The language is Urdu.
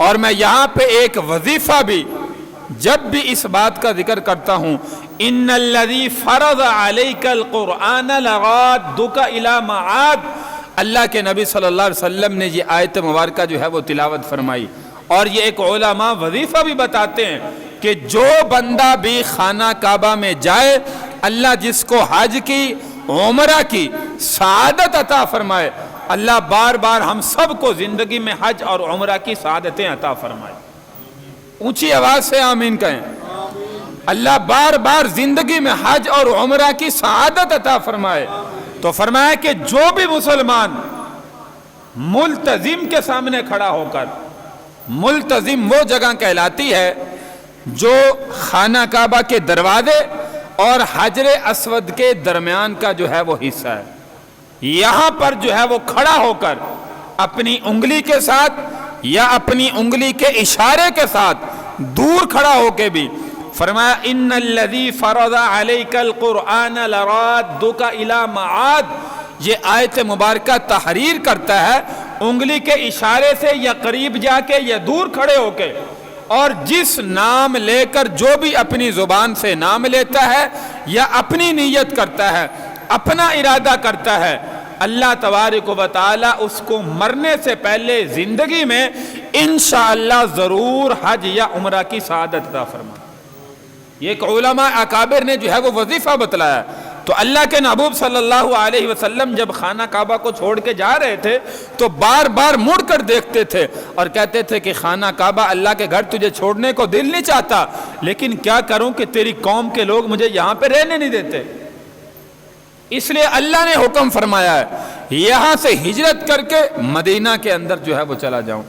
اور میں یہاں پہ ایک وظیفہ بھی جب بھی اس بات کا ذکر کرتا ہوں، ان الذی فرض علیک القرآن لرادک الی معاد، اللہ کے نبی صلی اللہ علیہ وسلم نے یہ آیت مبارکہ جو ہے وہ تلاوت فرمائی، اور یہ ایک علماء وظیفہ بھی بتاتے ہیں کہ جو بندہ بھی خانہ کعبہ میں جائے، اللہ جس کو حج کی عمرہ کی سعادت عطا فرمائے، اللہ بار بار ہم سب کو زندگی میں حج اور عمرہ کی سعادتیں عطا فرمائے۔ اونچی آواز سے آمین کہیں۔ اللہ بار بار زندگی میں حج اور عمرہ کی سعادت عطا فرمائے۔ تو فرمایا کہ جو بھی مسلمان ملتزم کے سامنے کھڑا ہو کر، ملتزم وہ جگہ کہلاتی ہے جو خانہ کعبہ کے دروازے اور حجر اسود کے درمیان کا جو ہے وہ حصہ ہے، یہاں پر جو ہے وہ کھڑا ہو کر اپنی انگلی کے ساتھ یا اپنی انگلی کے اشارے کے ساتھ دور کھڑا ہو کے بھی فرمایا ان الذی فرض علیک القرآن لرادک الی معاد، یہ آیت مبارکہ تحریر کرتا ہے انگلی کے اشارے سے یا قریب جا کے یا دور کھڑے ہو کے، اور جس نام لے کر جو بھی اپنی زبان سے نام لیتا ہے یا اپنی نیت کرتا ہے، اپنا ارادہ کرتا ہے، اللہ تبارک و تعالی اس کو مرنے سے پہلے زندگی میں انشاءاللہ ضرور حج یا عمرہ کی سعادت عطا فرمائے۔ یہ ایک علماء اکابر نے جو ہے وہ وظیفہ بتلایا۔ تو اللہ کے محبوب صلی اللہ علیہ وسلم جب خانہ کعبہ کو چھوڑ کے جا رہے تھے تو بار بار مڑ کر دیکھتے تھے اور کہتے تھے کہ خانہ کعبہ اللہ کے گھر تجھے چھوڑنے کو دل نہیں چاہتا، لیکن کیا کروں کہ تیری قوم کے لوگ مجھے یہاں پہ رہنے نہیں دیتے، اس لیے اللہ نے حکم فرمایا ہے یہاں سے ہجرت کر کے مدینہ کے اندر جو ہے وہ چلا جاؤں۔